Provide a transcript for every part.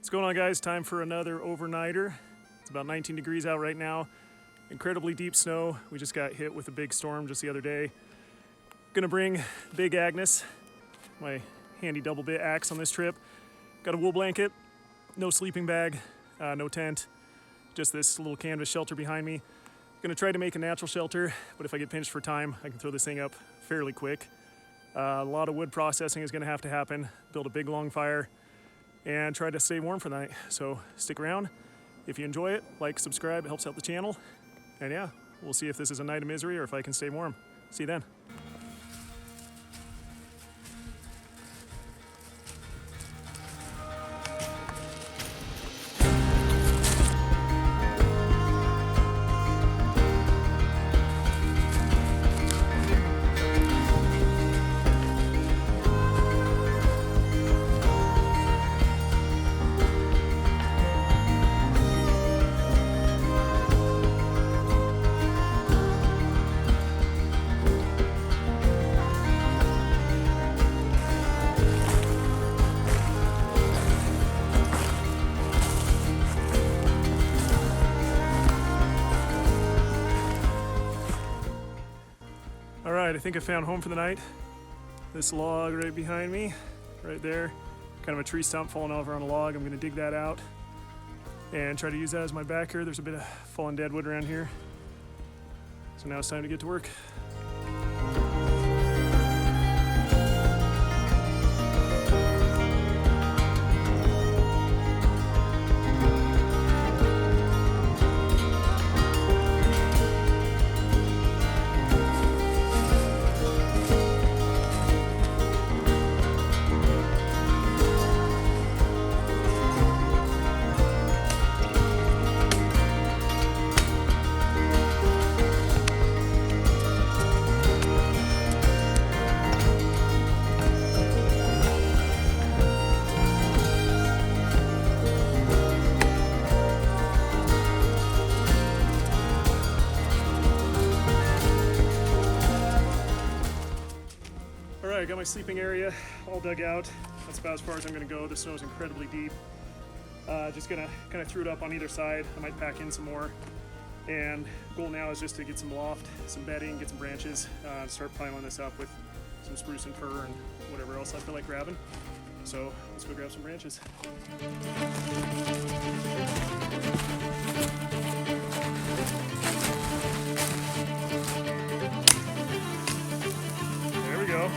What's going on, guys? Time for another overnighter. It's about 19 degrees out right now. Incredibly deep snow. We just got hit with a big storm just the other day. Gonna bring Big Agnes, my handy double bit axe on this trip. Got a wool blanket, no sleeping bag, no tent, just this little canvas shelter behind me. Gonna try to make a natural shelter, but if I get pinched for time, I can throw this thing up fairly quick. A lot of wood processing is gonna have to happen. Build a big long fire and try to stay warm for the night. So stick around. If you enjoy it, like, subscribe, it helps out the channel. And yeah, we'll see if this is a night of misery or if I can stay warm. See you then. All right, I think I found home for the night. This log right behind me, right there, kind of a tree stump falling over on a log. I'm gonna dig that out and try to use that as my backer. There's a bit of fallen dead wood around here. So now it's time to get to work. I got my sleeping area all dug out. That's about as far as I'm gonna go. The snow is incredibly deep. Just gonna kind of throw it up on either side. I might pack in some more. And goal now is just to get some loft, some bedding, get some branches, start piling this up with some spruce and fir and whatever else I feel like grabbing. So let's go grab some branches. There we go.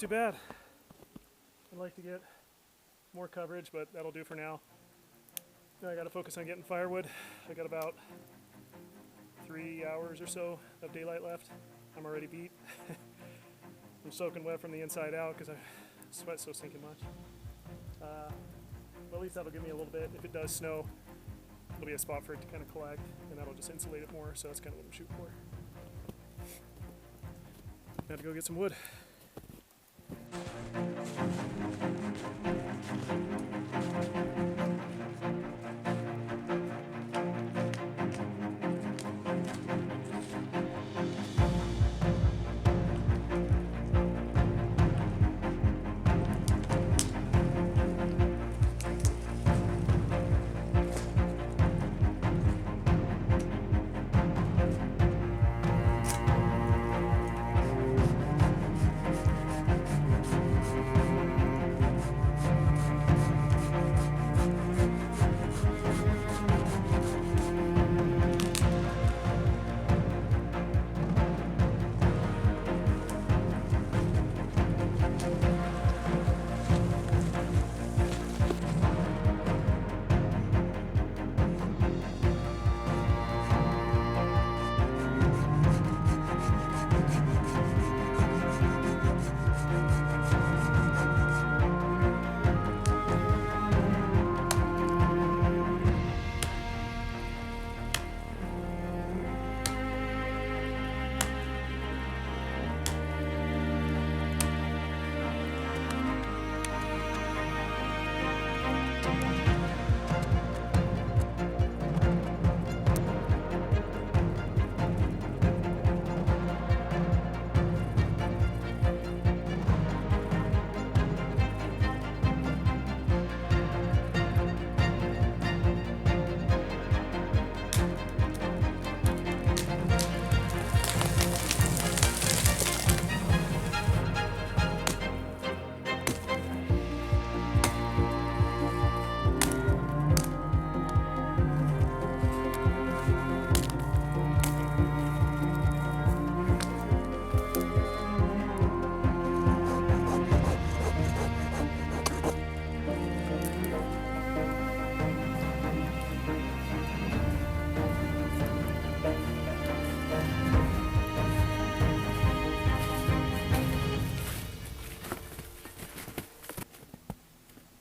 too bad. I'd like to get more coverage, but that'll do for now. Now I gotta focus on getting firewood. I got about 3 hours or so of daylight left. I'm already beat. I'm soaking wet from the inside out because I sweat so stinking much. But at least that'll give me a little bit. If it does snow, it'll be a spot for it to kind of collect, and that'll just insulate it more, so that's kind of what I'm shooting for. Now to go get some wood.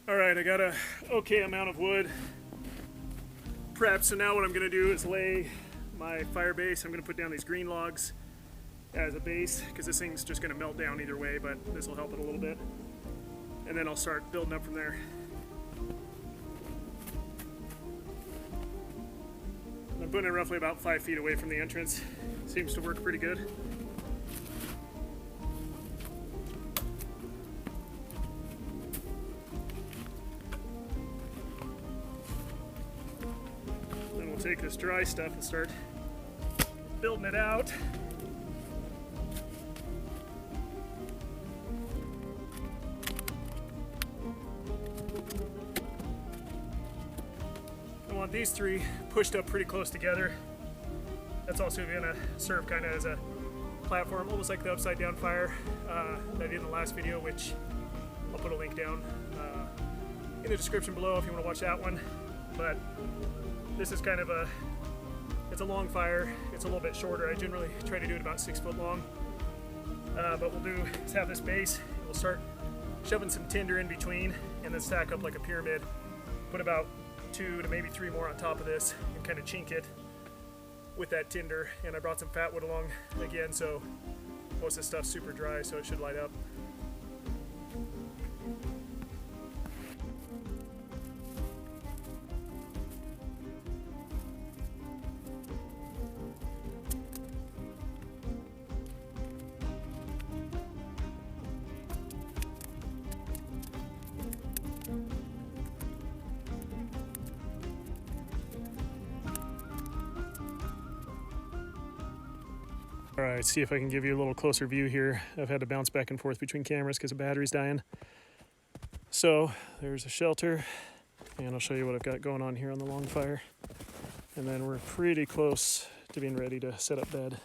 Alright, I got a okay amount of wood prepped, so now what I'm going to do is lay my fire base. I'm going to put down these green logs as a base, because this thing's just going to melt down either way, but this will help it a little bit. And then I'll start building up from there. I'm putting it roughly about 5 feet away from the entrance. Seems to work pretty good. Take this dry stuff and start building it out. I want these three pushed up pretty close together. That's also going to serve kind of as a platform, almost like the upside down fire that I did in the last video, which I'll put a link down in the description below if you want to watch that one. But this is kind of it's a long fire. It's a little bit shorter. I generally try to do it about 6 foot long. But we'll do is have this base. We'll start shoving some tinder in between and then stack up like a pyramid. Put about 2 to maybe 3 more on top of this and kind of chink it with that tinder. And I brought some fat wood along again, so most of this stuff's super dry, so it should light up. All right, see if I can give you a little closer view here. I've had to bounce back and forth between cameras because the battery's dying. So there's a shelter, and I'll show you what I've got going on here on the Longfire. And then we're pretty close to being ready to set up bed.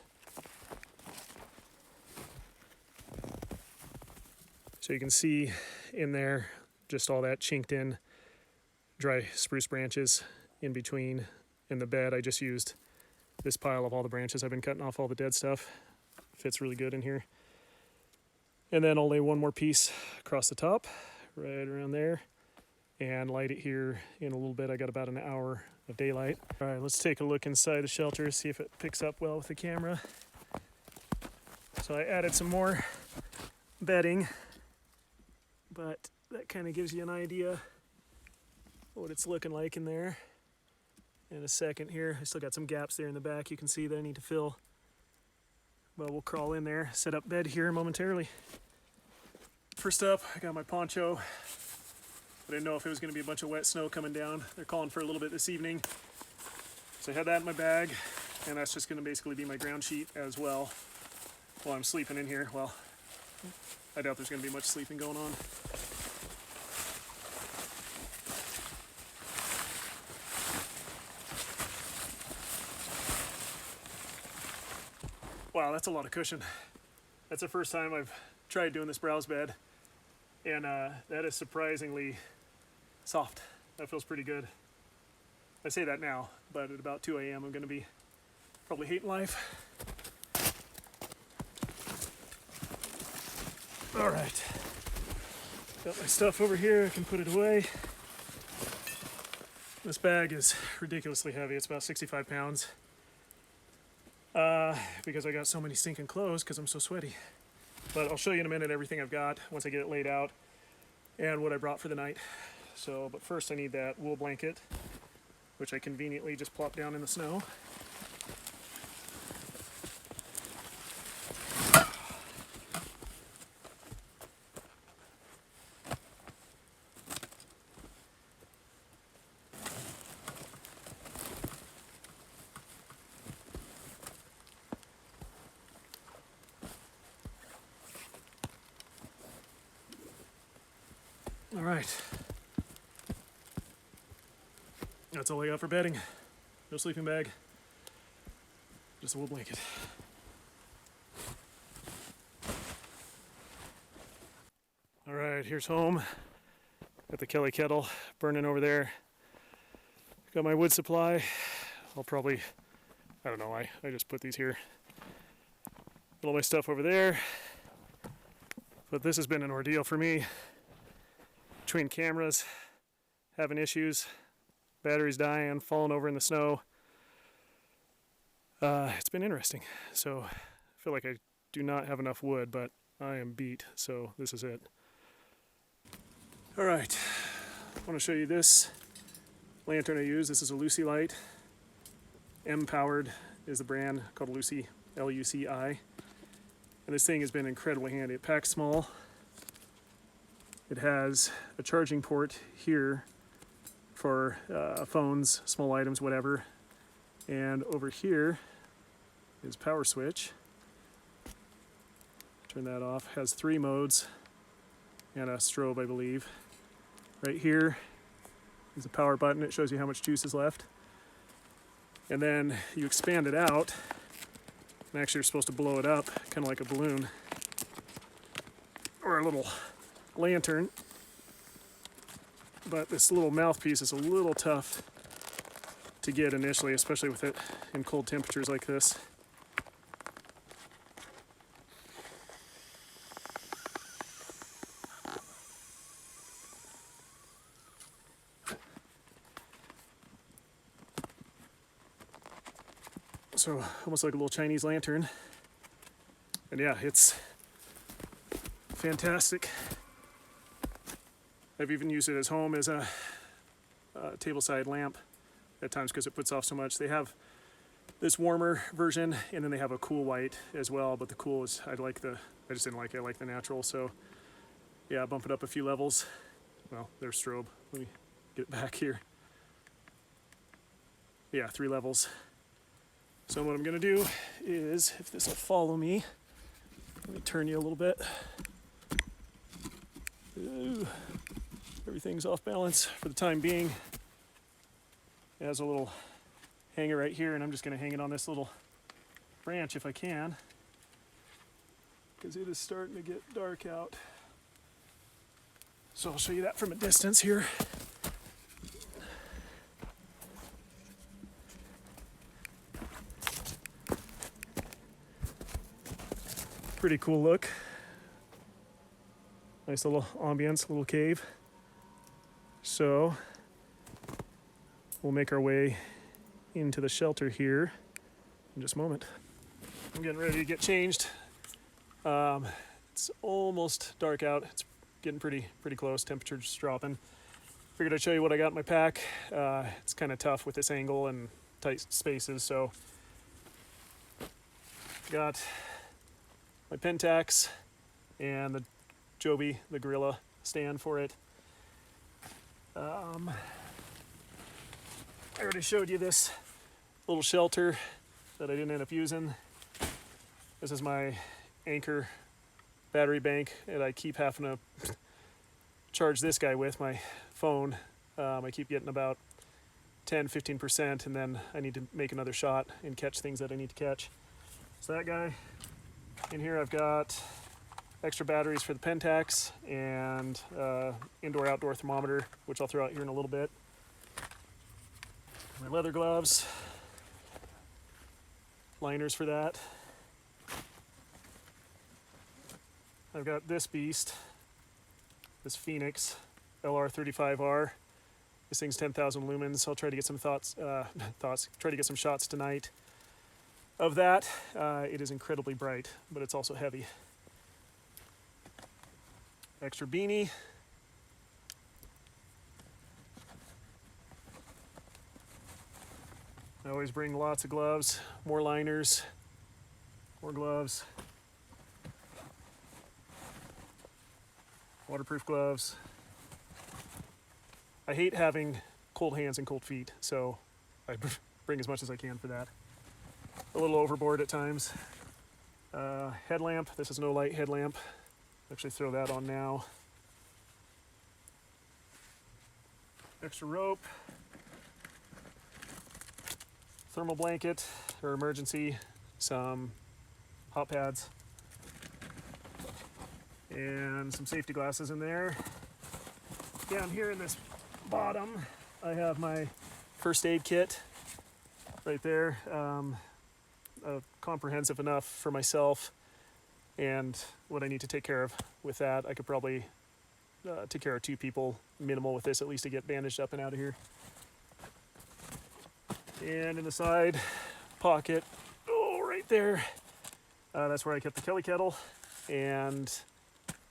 So you can see in there just all that chinked in dry spruce branches in between. In the bed, I just used this pile of all the branches I've been cutting off, all the dead stuff. Fits really good in here. And then I'll lay one more piece across the top, right around there, and light it here in a little bit. I got about an hour of daylight. All right, let's take a look inside the shelter, see if it picks up well with the camera. So I added some more bedding, but that kind of gives you an idea what it's looking like in there. In a second here, I still got some gaps there in the back you can see that I need to fill. But we'll crawl in there, set up bed here momentarily. First up, I got my poncho. I didn't know if it was going to be a bunch of wet snow coming down. They're calling for a little bit this evening. So I had that in my bag, and that's just going to basically be my ground sheet as well while I'm sleeping in here. Well, I doubt there's going to be much sleeping going on. Wow, that's a lot of cushion. That's the first time I've tried doing this browse bed, and that is surprisingly soft. That feels pretty good. I say that now, but at about 2 a.m. I'm going to be probably hating life. All right, got my stuff over here. I can put it away. This bag is ridiculously heavy. It's about 65 pounds. Because I got so many stinking clothes because I'm so sweaty. But I'll show you in a minute everything I've got once I get it laid out and what I brought for the night. So, but first I need that wool blanket, which I conveniently just plop down in the snow. All right, that's all I got for bedding. No sleeping bag, just a wool blanket. All right, here's home. Got the Kelly kettle burning over there. Got my wood supply. I'll probably, I don't know, I just put these here. Got all my stuff over there. But this has been an ordeal for me. Between cameras, having issues, batteries dying, falling over in the snow. It's been interesting. So I feel like I do not have enough wood, but I am beat, so this is it. All right, I want to show you this lantern I use. This is a Lucy light. M-powered is the brand, called Lucy, L-U-C-I. And this thing has been incredibly handy. It packs small. It has a charging port here for phones, small items, whatever. And over here is power switch. Turn that off. Has 3 modes and a strobe, I believe. Right here is a power button. It shows you how much juice is left. And then you expand it out. And actually you're supposed to blow it up, kind of like a balloon. Or a little lantern, but this little mouthpiece is a little tough to get initially, especially with it in cold temperatures like this. So almost like a little Chinese lantern, and yeah, it's fantastic. I've even used it as home as a tableside lamp at times because it puts off so much. They have this warmer version, and then they have a cool white as well, but the cool is, I just didn't like it. I like the natural, so yeah, bump it up a few levels. Well, there's strobe. Let me get it back here. Yeah, 3 levels. So what I'm gonna do is, if this will follow me, let me turn you a little bit. Ooh. Everything's off balance for the time being. It has a little hanger right here, and I'm just going to hang it on this little branch if I can, because it is starting to get dark out. So I'll show you that from a distance here. Pretty cool look. Nice little ambience, little cave. So we'll make our way into the shelter here in just a moment. I'm getting ready to get changed. It's almost dark out. It's getting pretty close. Temperature's dropping. Figured I'd show you what I got in my pack. It's kind of tough with this angle and tight spaces, so got my Pentax and the Joby, the Gorilla stand for it. I already showed you this little shelter that I didn't end up using. This is my Anchor battery bank that I keep having to charge this guy with, my phone. I keep getting about 10-15%, and then I need to make another shot and catch things that I need to catch. So that guy. In here I've got extra batteries for the Pentax and indoor-outdoor thermometer, which I'll throw out here in a little bit. My leather gloves, liners for that. I've got this beast, this Phoenix LR35R. This thing's 10,000 lumens. I'll try to get some try to get some shots tonight of that. It is incredibly bright, but it's also heavy. Extra beanie. I always bring lots of gloves, more liners, more gloves, waterproof gloves. I hate having cold hands and cold feet, so I bring as much as I can for that. A little overboard at times. Headlamp. This is no light headlamp. Actually throw that on now. Extra rope. Thermal blanket or emergency. Some hot pads. And some safety glasses in there. Down here in this bottom, I have my first aid kit right there. Comprehensive enough for myself and what I need to take care of with that. I could probably take care of 2 people minimal with this, at least to get bandaged up and out of here. And in the side pocket, right there, that's where I kept the Kelly kettle and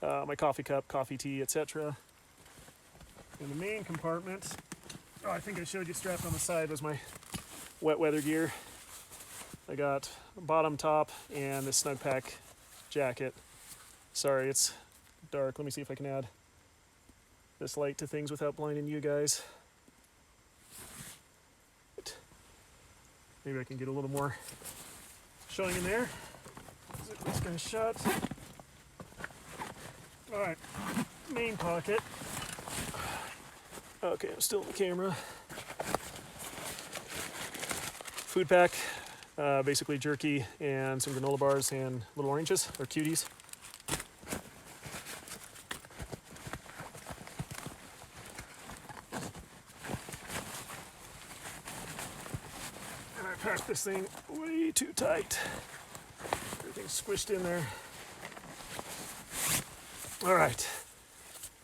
my coffee cup, coffee, tea, etc. In the main compartment, I think I showed you strapped on the side was my wet weather gear. I got a bottom top and this snug pack jacket. Sorry, it's dark. Let me see if I can add this light to things without blinding you guys. Maybe I can get a little more showing in there. Zip this guy shut. All right, main pocket. Okay, I'm still in the camera. Food pack, basically jerky and some granola bars and little oranges, or cuties. And I packed this thing way too tight. Everything's squished in there. All right.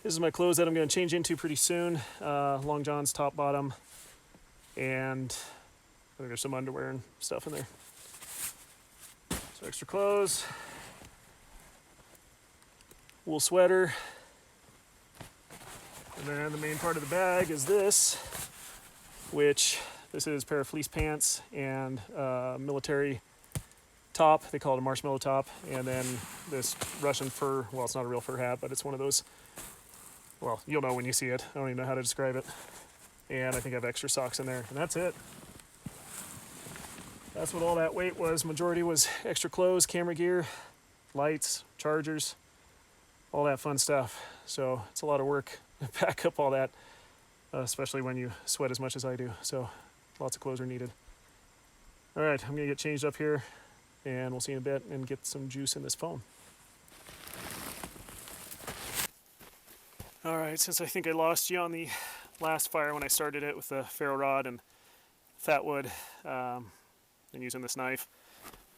This is my clothes that I'm going to change into pretty soon. Long johns, top, bottom, and I think there's some underwear and stuff in there. So extra clothes, wool sweater, and then the main part of the bag is this, which this is a pair of fleece pants and military top. They call it a marshmallow top, and then this Russian fur. Well, it's not a real fur hat, but it's one of those. Well, you'll know when you see it. I don't even know how to describe it. And I think I have extra socks in there, and that's it. That's what all that weight was. Majority was extra clothes, camera gear, lights, chargers, all that fun stuff. So it's a lot of work to pack up all that, especially when you sweat as much as I do. So lots of clothes are needed. All right, I'm gonna get changed up here, and we'll see in a bit and get some juice in this phone. All right, since I think I lost you on the last fire when I started it with the ferro rod and fat wood and using this knife,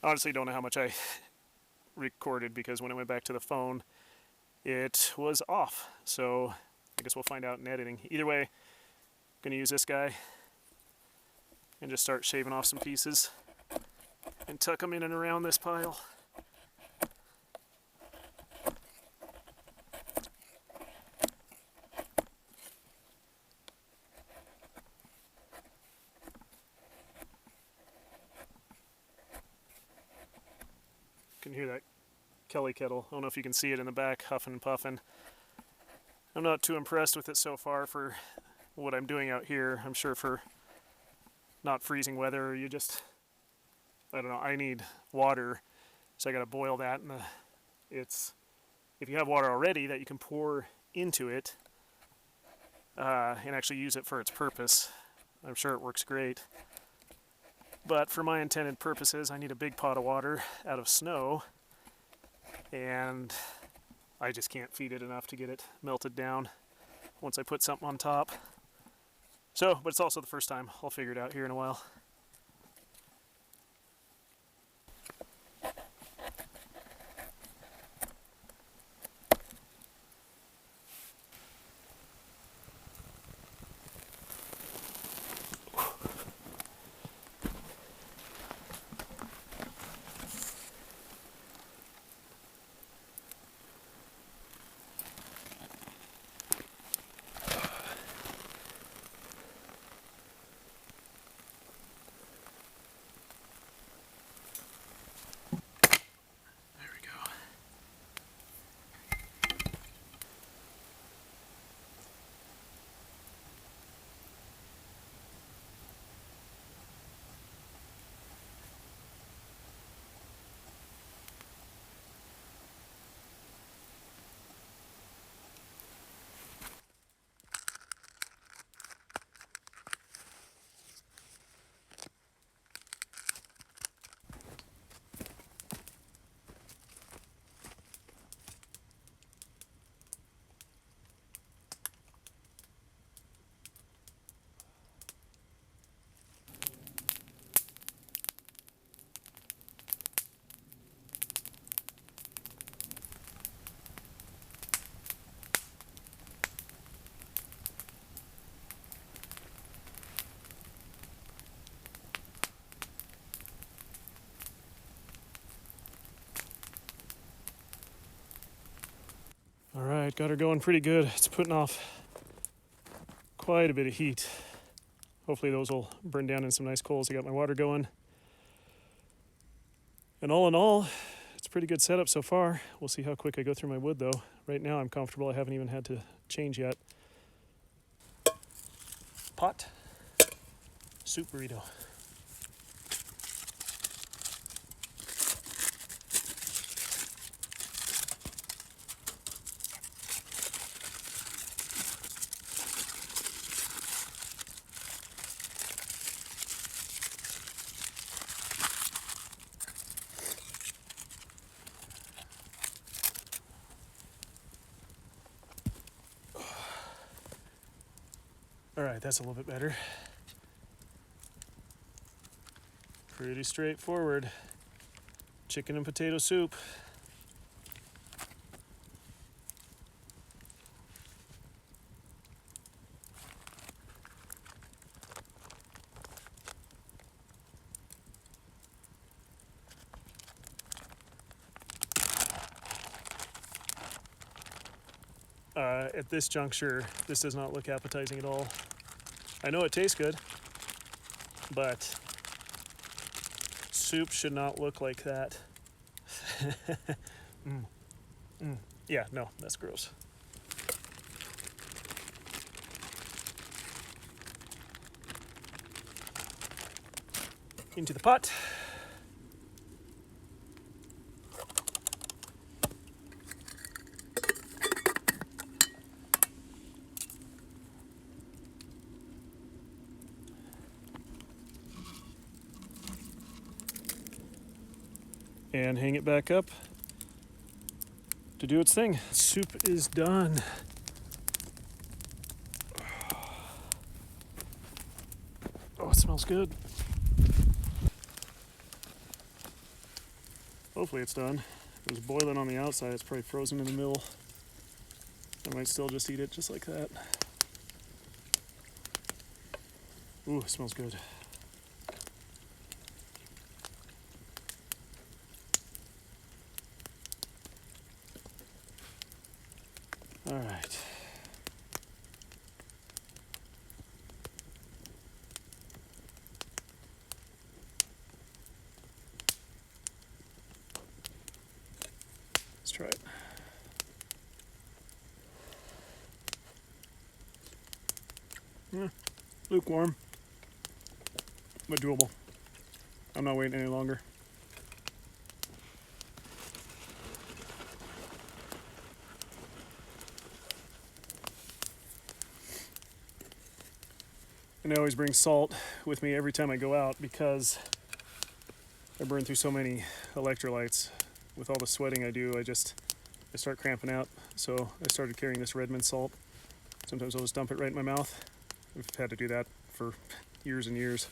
I honestly don't know how much I recorded because when I went back to the phone, it was off. So I guess we'll find out in editing. Either way, I'm going to use this guy and just start shaving off some pieces and tuck them in and around this pile. You can hear that Kelly kettle. I don't know if you can see it in the back, huffing and puffing. I'm not too impressed with it so far for what I'm doing out here. I'm sure for not freezing weather, you just, I don't know, I need water, so I gotta boil that, and it's, if you have water already that you can pour into it and actually use it for its purpose, I'm sure it works great. But for my intended purposes, I need a big pot of water out of snow, and I just can't feed it enough to get it melted down once I put something on top. So, but it's also the first time. I'll figure it out here in a while. All right, got her going pretty good. It's putting off quite a bit of heat. Hopefully those will burn down in some nice coals. I got my water going. And all in all, it's a pretty good setup so far. We'll see how quick I go through my wood though. Right now I'm comfortable. I haven't even had to change yet. Pot, soup burrito. All right, that's a little bit better. Pretty straightforward. Chicken and potato soup. At this juncture, this does not look appetizing at all. I know it tastes good, but soup should not look like that. Yeah, no, that's gross. Into the pot. And hang it back up to do its thing. Soup is done. Smells good. Hopefully it's done. It was boiling on the outside. It's probably frozen in the middle. I might still just eat it just like that. Ooh, it smells good. All right. Let's try it. Lukewarm, but doable. I'm not waiting any longer. And I always bring salt with me every time I go out because I burn through so many electrolytes. With all the sweating I do, I start cramping out. So I started carrying this Redmond salt. Sometimes I'll just dump it right in my mouth. I've had to do that for years and years.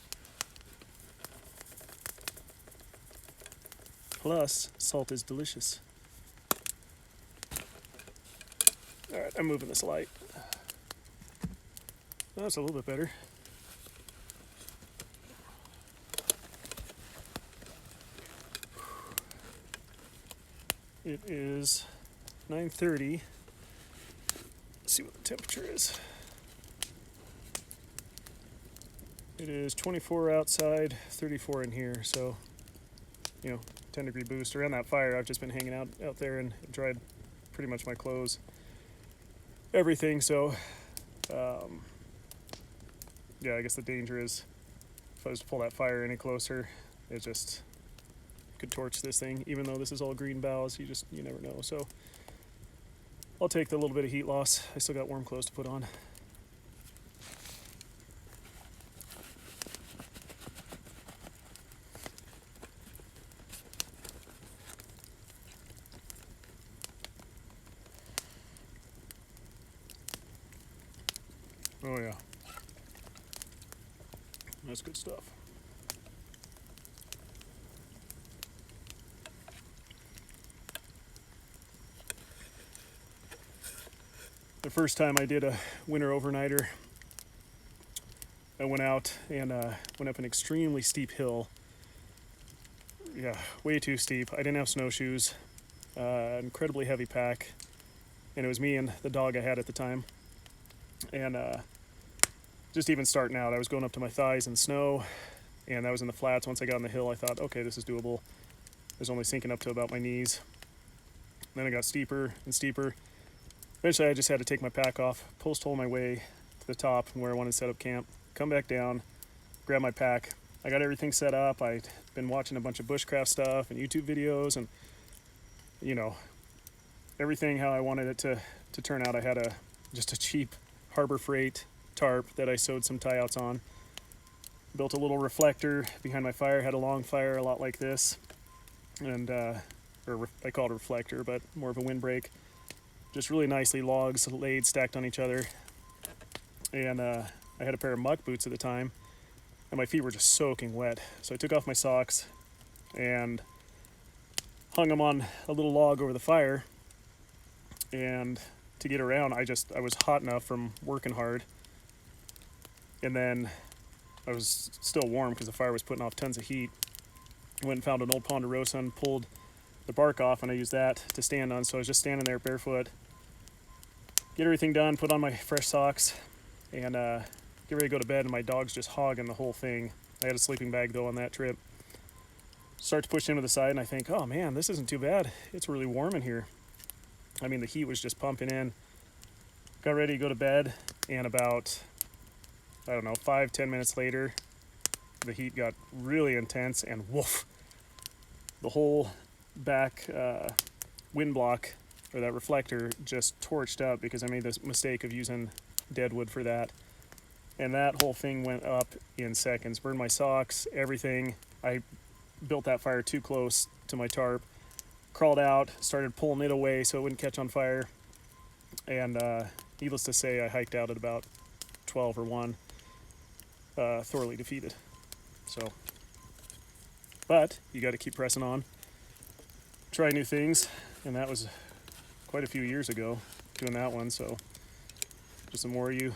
Plus, salt is delicious. All right, I'm moving this light. Oh, that's a little bit better. It is 9:30. Let's see what the temperature is. It is 24 outside, 34 in here, so, 10-degree boost. Around that fire, I've just been hanging out there and dried pretty much my clothes, everything, so, yeah, I guess the danger is if I was to pull that fire any closer, it just could torch this thing. Even though this is all green boughs, you never know, so I'll take the little bit of heat loss. I still got warm clothes to put on. Oh yeah, that's good stuff. The first time I did a winter overnighter, I went out and went up an extremely steep hill. Yeah, way too steep. I didn't have snowshoes, incredibly heavy pack, and it was me and the dog I had at the time. And just even starting out, I was going up to my thighs in snow, and that was in the flats. Once I got on the hill, I thought, okay, this is doable. I was only sinking up to about my knees. Then it got steeper and steeper. Eventually, I just had to take my pack off, post hole my way to the top where I wanted to set up camp, come back down, grab my pack. I got everything set up. I'd been watching a bunch of bushcraft stuff and YouTube videos, and everything how I wanted it to turn out. I had just a cheap Harbor Freight tarp that I sewed some tie outs on. Built a little reflector behind my fire, had a Longfire a lot like this, and I call it a reflector, but more of a windbreak. Just really nicely logs laid, stacked on each other. And I had a pair of muck boots at the time, and my feet were just soaking wet. So I took off my socks and hung them on a little log over the fire. And to get around, I was hot enough from working hard. And then I was still warm because the fire was putting off tons of heat. I went and found an old ponderosa and pulled the bark off, and I used that to stand on. So I was just standing there barefoot, get everything done, put on my fresh socks, and get ready to go to bed, and my dog's just hogging the whole thing. I had a sleeping bag though on that trip. Start to push him to the side, and I think, oh man, this isn't too bad. It's really warm in here. I mean, the heat was just pumping in. Got ready to go to bed, and about, 5-10 minutes later, the heat got really intense, and woof, the whole back wind block, or that reflector, just torched up because I made this mistake of using dead wood for that. And that whole thing went up in seconds. Burned my socks, everything. I built that fire too close to my tarp. Crawled out, started pulling it away so it wouldn't catch on fire. And needless to say, I hiked out at about 12 or 1, thoroughly defeated. So, but you got to keep pressing on, try new things, and that was quite a few years ago doing that one. So just the more you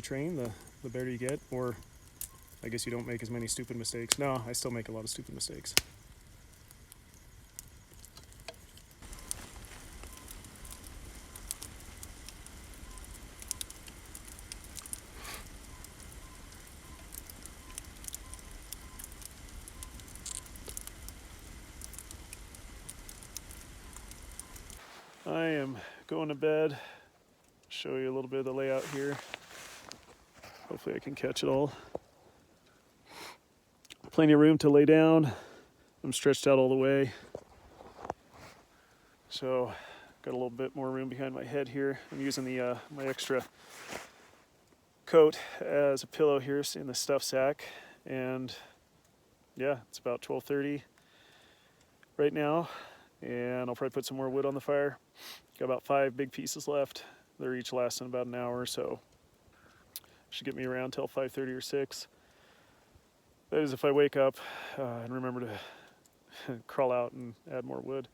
train, the better you get. Or I guess you don't make as many stupid mistakes. No, I still make a lot of stupid mistakes. I am going to bed. Show you a little bit of the layout here. Hopefully I can catch it all. Plenty of room to lay down. I'm stretched out all the way. So got a little bit more room behind my head here. I'm using the my extra coat as a pillow here in the stuff sack. And yeah, it's about 12:30 right now. And I'll probably put some more wood on the fire. Got about 5 big pieces left. They're each lasting about an hour, so should get me around till 5:30 or 6. That is if I wake up and remember to crawl out and add more wood,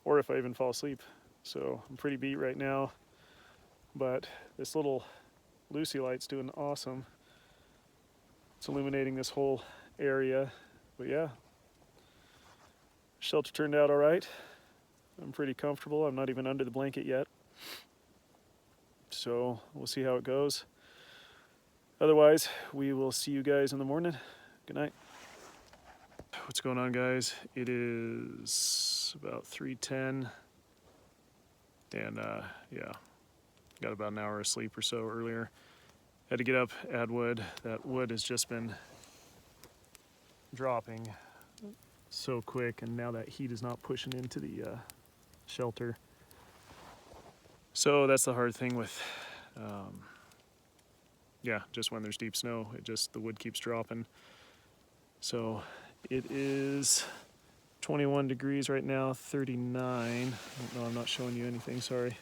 or if I even fall asleep. So I'm pretty beat right now, but this little Lucy light's doing awesome. It's illuminating this whole area. But yeah, shelter turned out all right. I'm pretty comfortable. I'm not even under the blanket yet. So we'll see how it goes. Otherwise, we will see you guys in the morning. Good night. What's going on, guys? It is about 3:10. And yeah, got about an hour of sleep or so earlier. Had to get up, add wood. That wood has just been dropping so quick, and now that heat is not pushing into the shelter. So that's the hard thing with, yeah, just when there's deep snow, the wood keeps dropping. So it is 21 degrees right now, 39. No, I'm not showing you anything, sorry.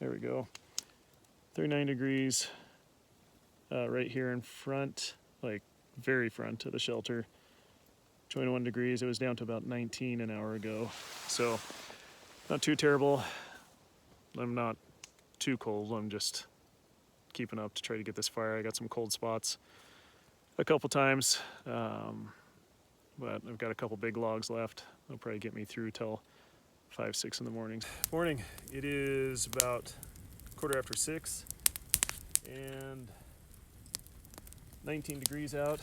There we go. 39 degrees right here in front, like very front of the shelter. 21 degrees. It was down to about 19 an hour ago. So not too terrible. I'm not too cold. I'm just keeping up to try to get this fire. I got some cold spots a couple times, but I've got a couple big logs left. They'll probably get me through till 5, 6 in the morning. Morning. It is about 6:15 and 19 degrees out.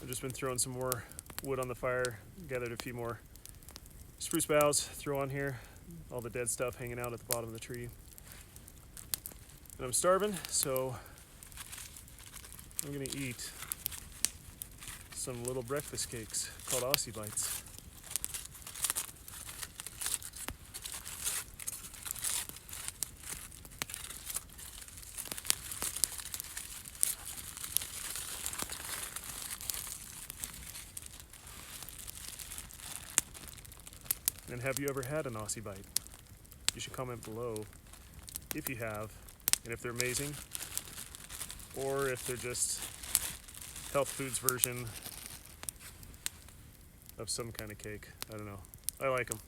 I've just been throwing some more wood on the fire, gathered a few more spruce boughs, throw on here, all the dead stuff hanging out at the bottom of the tree. And I'm starving, so I'm gonna eat some little breakfast cakes called Aussie Bites. And have you ever had an Aussie Bite? You should comment below if you have, and if they're amazing, or if they're just health foods version of some kind of cake. I don't know. I like them.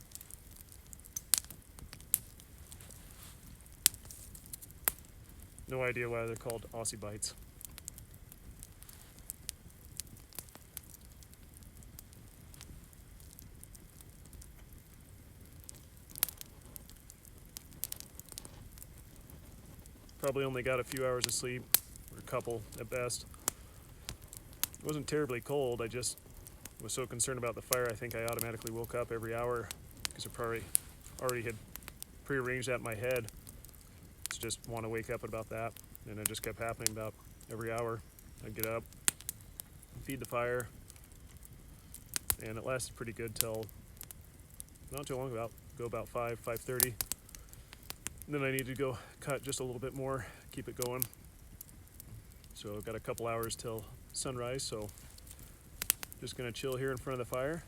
No idea why they're called Aussie Bites. Probably only got a few hours of sleep, or a couple at best. It wasn't terribly cold. I just was so concerned about the fire, I think I automatically woke up every hour because I probably already had prearranged that in my head to just want to wake up at about that. And it just kept happening about every hour. I'd get up, feed the fire, and it lasted pretty good till not too long, about 5:30. And then I needed to go cut just a little bit more, keep it going. So I've got a couple hours till sunrise, so just gonna chill here in front of the fire.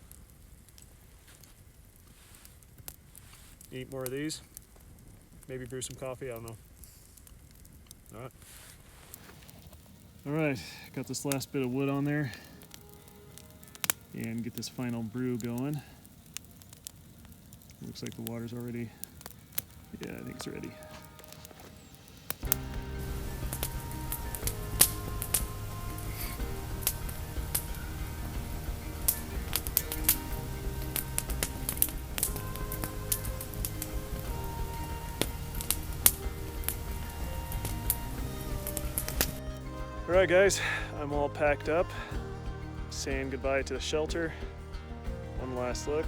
Eat more of these. Maybe brew some coffee, I don't know. All right. All right, got this last bit of wood on there and get this final brew going. Looks like the water's already, yeah, I think it's ready. All right, guys, I'm all packed up, saying goodbye to the shelter. One last look.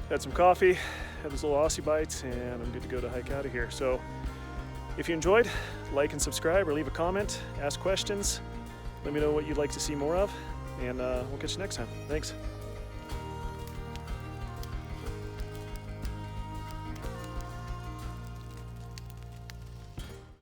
Had some coffee, had those little Aussie bites, and I'm good to go to hike out of here. So if you enjoyed, like and subscribe or leave a comment, ask questions, let me know what you'd like to see more of, and we'll catch you next time. Thanks.